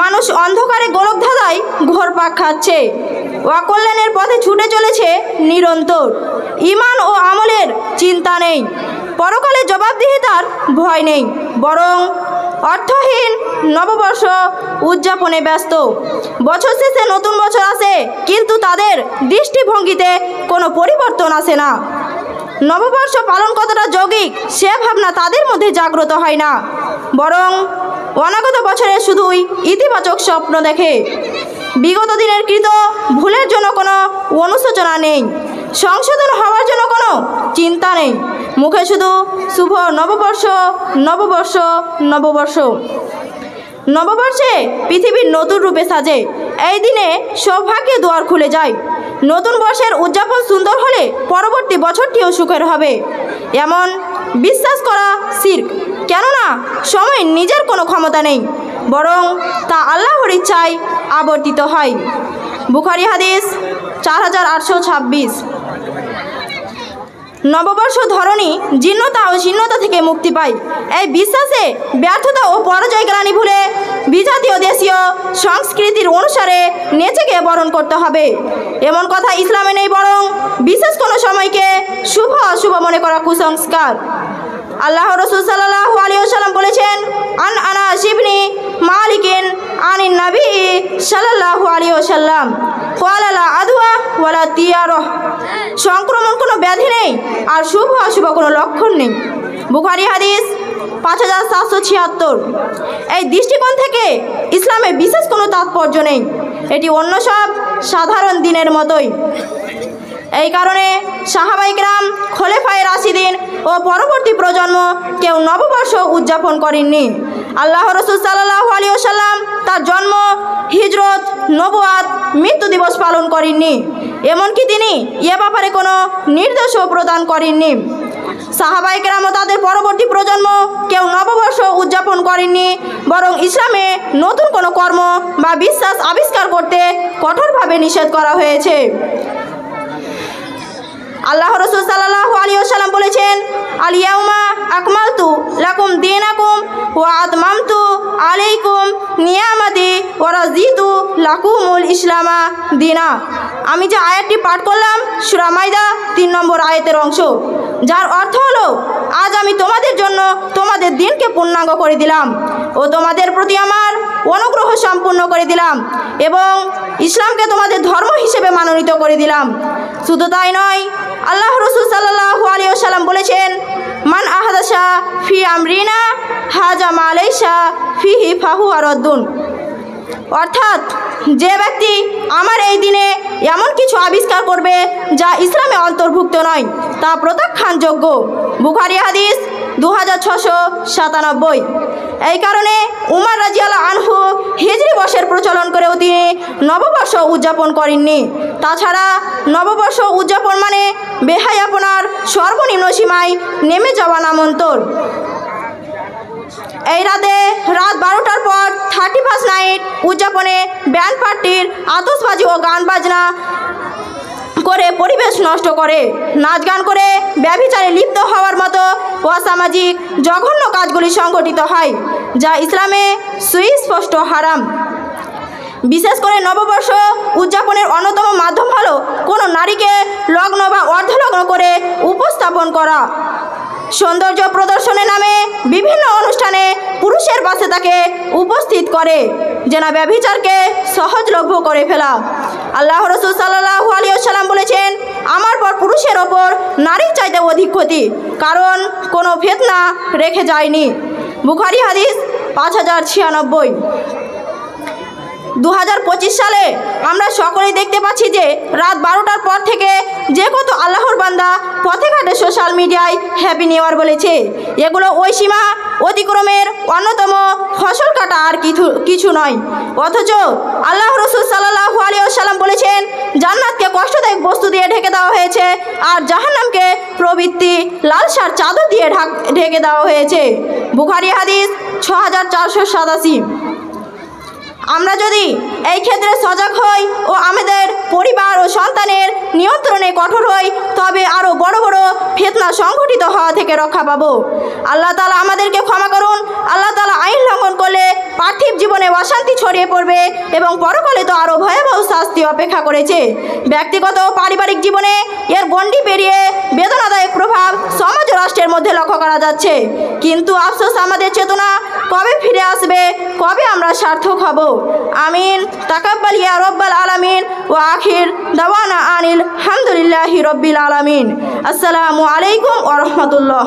মানুষ অন্ধকারে গোলকধাঁধায় ঘোরপাক খাচ্ছে, অকল্যাণের পথে ছুটে চলেছে নিরন্তর। ঈমান ও আমলের চিন্তা নেই, পরকালে জবাবদিহিতার ভয় নেই, বরং অর্থহীন নববর্ষ উদযাপনে ব্যস্ত। বছর শেষে নতুন বছর আসে, কিন্তু তাদের দৃষ্টিভঙ্গিতে কোনো পরিবর্তন আসে না। নববর্ষ পালন কতটা যৌগিক সে ভাবনা তাদের মধ্যে জাগ্রত হয় না, বরং অনাগত বছরে শুধুই ইতিবাচক স্বপ্ন দেখে। বিগত দিনের কৃত ভুলের জন্য কোনো অনুশোচনা নেই, সংশোধন হওয়ার জন্য কোনো চিন্তা নেই। মুখে শুধু শুভ নববর্ষ, নববর্ষ, নববর্ষ। নববর্ষে পৃথিবীর নতুন রূপে সাজে। এই দিনে সৌভাগ্যের দুয়ার খুলে যায়। নতুন বর্ষের উদযাপন সুন্দর হলে পরবর্তী বছরটিও সুখের হবে, এমন বিশ্বাস করা শিরক। কেননা সময় নিজের কোনো ক্ষমতা নেই, বরং তা আল্লাহর ইচ্ছায় আবর্তিত হয়। বুখারী হাদিস 4826। নববর্ষ ধরনী জীর্ণতা ও শীর্ণতা থেকে মুক্তি পায়। এই বিশ্বাসে ব্যর্থতা ও পরাজয় গ্লানি ভুলে বিজাতীয় দেশীয় সংস্কৃতির অনুসারে নেচে গিয়ে বরণ করতে হবে, এমন কথা ইসলামে নেই, বরং বিশেষ কোনো সময়কে শুভ অশুভ মনে করা কুসংস্কার। আল্লাহ রাসূল সাল্লাল্লাহু আলাইহি ওয়াসাল্লাম বলেছেন, আন আনাস ইবনে মালিকিন আনিন নবী সাল্লাল্লাহু আলাইহি ওয়াসাল্লাম ক্বালা লা আদওয়া ওয়ালা তিয়ারা। সংক্রমণ কোনো ব্যাধি নেই আর শুভ অশুভ কোনো লক্ষণ নেই। বুখারী হাদিস 5776। এই দৃষ্টিকোণ থেকে ইসলামে বিশেষ কোনো তাৎপর্য নেই, এটি অন্য সব সাধারণ দিনের মতোই। এই কারণে সাহাবায়ে কেরাম, খোলাফায়ে রাশিদিন ও পরবর্তী প্রজন্ম কেউ নববর্ষ উদযাপন করেননি। আল্লাহ রাসূল সাল্লাল্লাহু আলাইহি ওয়াসাল্লাম তার জন্ম, হিজরত, নবুয়াত, মৃত্যু দিবস পালন করেননি, এমনকি তিনি এ ব্যাপারে কোনো নির্দেশও প্রদান করেননি। সাহাবায়ে কেরাম ও তাদের পরবর্তী প্রজন্ম কেউ নববর্ষ উদযাপন করেননি, বরং ইসলামে নতুন কোনো কর্ম বা বিশ্বাস আবিষ্কার করতে কঠোরভাবে নিষেধ করা হয়েছে। আল্লাহ রাসূল সাল্লাল্লাহু আলাইহি ওয়াসাল্লাম বলেছেন, আল ইয়াউমা আকমালতু লাকুম দীনাকুম ওয়া আতমামতু আলাইকুম নিয়ামাতি ওয়া রাযিতু লাকুমুল ইসলামা দীনা। আমি যে আয়াতটি পাঠ করলাম সূরা মাইদা 3 নম্বর আয়াতের অংশ, যার অর্থ হলো, আজ আমি তোমাদের জন্য তোমাদের দিনকে পূর্ণাঙ্গ করে দিলাম ও তোমাদের প্রতি আমার অনুগ্রহ সম্পূর্ণ করে দিলাম এবং ইসলামকে তোমাদের ধর্ম হিসেবে মনোনীত করে দিলাম। শুধু তাই নয়, আল্লাহ রাসূল সাল্লাল্লাহু আলাইহি ওয়াসাল্লাম বলেছেন, মান আহাদাসা ফি আমরিনা হাজা মা লাইসা ফিহি ফাহুয়া রাদ্দুন। অর্থাৎ যে ব্যক্তি আমার এই দিনে এমন কিছু আবিষ্কার করবে যা ইসলামে অন্তর্ভুক্ত নয়, তা প্রত্যাখ্যানযোগ্য। বুখারী হাদিস 2697। এই কারণে উমর রাদিয়াল্লাহু আনহু হিজরি বর্ষের প্রচলন করেও তিনি নববর্ষ উদযাপন করেননি। তাছাড়া নববর্ষ উদযাপন মানে বেহায়াপনার সর্বনিম্ন সীমায় নেমে যাওয়া নামান্তর। এই রাত 12টার পর 31 নাইট উদযাপনে ব্যান্ড পার্টির আতশবাজি ও গান বাজনা করে পরিবেশ নষ্ট করে, নাচ গান করে ব্যভিচারে লিপ্ত হওয়ার মতো অসামাজিক জঘন্য কাজগুলি সংঘটিত হয়, যা ইসলামে সুস্পষ্ট হারাম। বিশেষ করে নববর্ষ উদযাপনের অন্যতম মাধ্যম হলো কোনো নারীকে লগ্ন বা অর্ধলগ্ন করে উপস্থাপন করা। সৌন্দর্য প্রদর্শনের নামে বিভিন্ন অনুষ্ঠানে পুরুষের পাশে তাকে উপস্থিত করে যেন ব্যভিচারকে সহজলভ্য করে ফেলা। আল্লাহ রাসূল সাল্লাল্লাহু আলাইহি ওয়াসাল্লাম বলেছেন, আমার পর পুরুষের ওপর নারীর চাইতে অধিক ক্ষতি, কারণ কোনো ফিতনা রেখে যায়নি। বুখারী হাদিস 5096। 2025 সালে আমরা সকলেই দেখতে পাচ্ছি যে রাত 12টার পর থেকে যে কত আল্লাহর বান্দা পথে ঘাটে সোশ্যাল মিডিয়ায় হ্যাপি নিউ ইয়ার বলেছে। এগুলো ওই সীমা অতিক্রমের অন্যতম ফসল কাটা আর কিছু নয়। অথচ আল্লাহ রাসূল সাল্লাল্লাহু আলাইহি ওয়াসাল্লাম বলেছেন, জান্নাতকে কষ্টদায়ক বস্তু দিয়ে ঢেকে দেওয়া হয়েছে আর জাহান্নামকে প্রবৃত্তি লালসার চাদর দিয়ে ঢেকে দেওয়া হয়েছে। বুখারী হাদিস 6487। আমরা যদি এই ক্ষেত্রে সজাগ হই ও আমাদের পরিবার ও সন্তানের নিয়ন্ত্রণে কঠোর হই, তবে আরও বড় বড় ফিতনা সংঘটিত হওয়া থেকে রক্ষা পাবো। আল্লাহ তাআলা আমাদেরকে ক্ষমা করুন। আল্লাহ তাআলা আইন লঙ্ঘন করলে পার্থিব জীবনে অশান্তি ছড়িয়ে পড়বে এবং পরকালে তো আরও ভয়াবহ শাস্তি অপেক্ষা করেছে। ব্যক্তিগত ও পারিবারিক জীবনে এর গণ্ডি পেরিয়ে বেদনাদায়ক প্রভাব সমাজ ও রাষ্ট্রের মধ্যে লক্ষ্য করা যাচ্ছে। কিন্তু আফসোস, আমাদের চেতনা কবে ফিরে আসবে, কবে আমরা সার্থক হব? আমিন। তাকাব্বাল ইয়া রব্বাল আলামিন ওয়া আখির দাওয়ানা আনিল হামদুলিল্লাহি রব্বিল আলামিন। আসসালামু আলাইকুম ওয়া রাহমাতুল্লাহ।